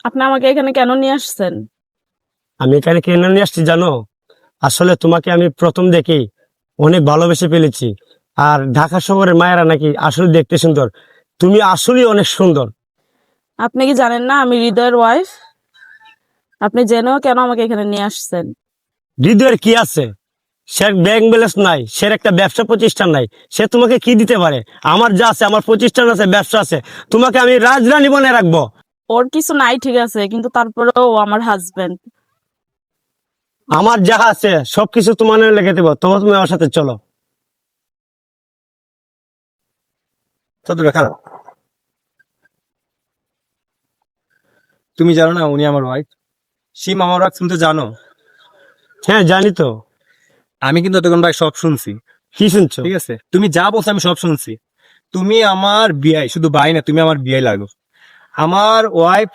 আপনি আমাকে এখানে কেন নিয়ে আসছেন? আমি এখানে কেন নিয়ে আসছি জানো? আসলে তোমাকে আমি প্রথম দেখেই অনেক ভালোবেসে ফেলেছি। আর ঢাকা শহরের মায়েরা নাকি আসলে দেখতে সুন্দর। তুমি আসলেই অনেক সুন্দর। আপনি কি জানেন না আমি হৃদয়ের ওয়াইফ? আপনি জেনেও কেন আমাকে এখানে নিয়ে আসছেন? হৃদয়ের কি আছে? সে ব্যাংক ব্যালেন্স নাই, সে একটা ব্যবসা প্রতিষ্ঠান নাই, সে তোমাকে কি দিতে পারে? আমার যা আছে, আমার প্রতিষ্ঠান আছে, ব্যবসা আছে, তোমাকে আমি রাজরানী বনে রাখবো। ওর কিছু নাই ঠিক আছে, কিন্তু তারপরেও ও আমার হাজবেন্ড। আমার যা আছে সবকিছু তোমার নামে লিখে দেবো, তুমি আমার সাথে চলো। খারাপ। তুমি জানো না উনি আমার ওয়াইফ? শিম আমার ওয়াইফ, তুমি তো জানো। হ্যাঁ জানি তো। আমি কিন্তু তখন ভাই সব শুনছি। কি শুনছো? ঠিক আছে, তুমি যা বলছো আমি সব শুনছি। তুমি আমার বিয়াই, শুধু ভাই না, তুমি আমার বিয়াই লাগো। আমার ওয়াইফ,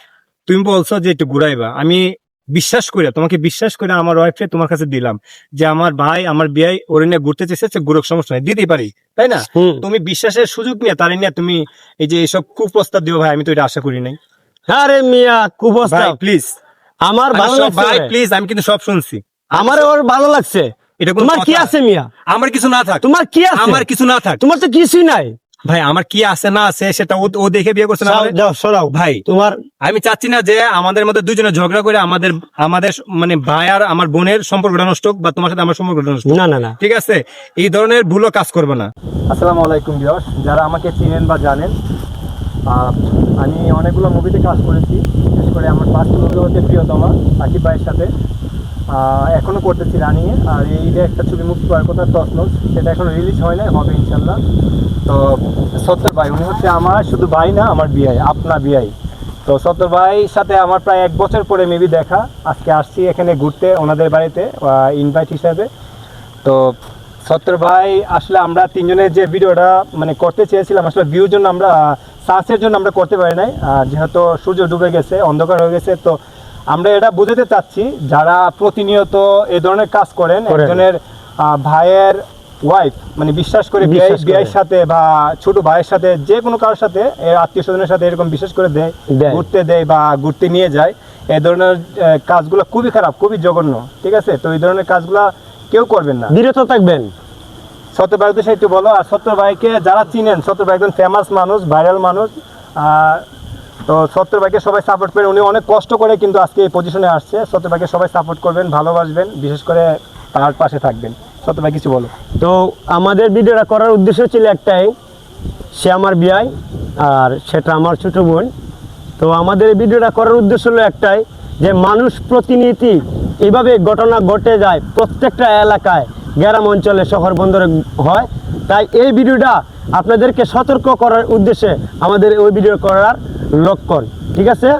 তুমি বলছো যে একটু ঘুরাইবা, আমি তোমাকে বিশ্বাস করে আমার ওয়াইফকে তোমার কাছে দিলাম যে আমার ভাই আমার বিয়াই ওরে নিয়ে ঘুরতে চেয়েছে, ঘুরক, সমস্যা নাই, দিতেই পারি, তাই না? তুমি বিশ্বাসের সুযোগ নিয়ে তার নিয়ে তুমি এই যে এইসব কুপ্রস্তাব দিও ভাই, আমি তো এটা আশা করি নাই। আরে মিয়া কুপ্রস্তাব প্লিজ, আমার ভালো লাগছে ভাই ওরে। প্লিজ, আমি কিন্তু সব শুনছি। আমার ওর ভালো লাগছে। এটা কোনো তোমার কি কথা? আছে মিয়া? আমার কিছু না থাক, তোমার কি আছে? আমার কিছু না থাক, তোমার তো কিছুই নাই। ভাই আমার কি আছে না আছে সেটা ও দেখে বিয়ে করছে না যাও, আমারে? যাও সরাও ভাই তোমার। আমি চাচ্ছি না যে আমাদের মধ্যে দুজনে ঝগড়া করে আমাদের আমাদের মানে ভাই আর আমার বোনের সম্পর্কটা নষ্ট হোক, বা তোমার সাথে আমার সম্পর্কটা নষ্ট হোক। না না না, ঠিক আছে, এই ধরনের ভুলও কাজ করবে না। আসসালামু আলাইকুম ভিউয়ার্স, যারা আমাকে চিনেন বা জানেন, আমি অনেকগুলো মুভিতে কাজ করেছি। বিশেষ করে আমার ফার্স্ট মুভি হচ্ছে প্রিয়তমা, সাকিব ভাইয়ের সাথে। এখনো করতেছি রানিয়ে। আর এই যে একটা ছবি মুক্তি পাওয়ার কথা তসনস, সেটা এখনো রিলিজ হয় না, হবে ইনশাল্লাহ। তো সত্তর ভাই উনি হচ্ছে আমার শুধু ভাই না, আমার বিআই, আপনা বিআই। তো সত্তর ভাইয়ের সাথে আমার প্রায় 1 বছর পরে মেবি দেখা। আজকে আসছি এখানে ঘুরতে ওনাদের বাড়িতে ইনভাইট হিসাবে। তো সত্তর ভাই আসলে আমরা তিনজনের যে ভিডিওটা মানে করতে চেয়েছিলাম, আসলে ভিউর জন্য আমরা, সার্চের জন্য আমরা করতে পারি নাই। যেহেতু সূর্য ডুবে গেছে, অন্ধকার হয়ে গেছে, তো আমরা এটা বুঝাতে চাচ্ছি যারা প্রতিনিয়ত এই ধরনের কাজ করেন, একজনের ভাইয়ের ওয়াইফ মানে বিশ্বাস করে বিয়ের সাথে বা ছোট ভাইয়ের সাথে যে কোনো কারোর সাথে, আত্মীয় স্বজনের সাথে এরকম বিশ্বাস করে দেয়, ঘুরতে দেয় বা ঘুরতে নিয়ে যায়, এই ধরনের কাজগুলো খুবই খারাপ, খুবই জঘন্য। ঠিক আছে, তো এই ধরনের কাজগুলো কেউ করবেন না, বিরত থাকবেন। সত্তর ভাই উদ্দেশ্যে একটু বলো। আর সত্তর ভাইকে যারা চিনেন, সত্তর ভাই একজন ফেমাস মানুষ, ভাইরাল মানুষ। তো সত্তর ভাইকে সবাই সাপোর্ট করেন, উনি অনেক কষ্ট করে কিন্তু আজকে এই পজিশনে আসছে। সত্তর ভাইকে সবাই সাপোর্ট করবেন, ভালোবাসবেন, বিশেষ করে তার পাশে থাকবেন। সত্তর ভাই কিছু বলো। তো আমাদের ভিডিওটা করার উদ্দেশ্য ছিল একটাই, সে আমার বিয়াই আর সেটা আমার ছোট বোন। তো আমাদের এই ভিডিওটা করার উদ্দেশ্য হলো একটাই, যে মানুষ প্রতিনিয়ত এইভাবে ঘটনা ঘটে যায় প্রত্যেকটা এলাকায়, গ্রাম অঞ্চলে, শহর বন্দরে হয়। তাই এই ভিডিওটা আপনাদেরকে সতর্ক করার উদ্দেশ্যে আমাদের ওই ভিডিও করার লক্ষণ। ঠিক আছে।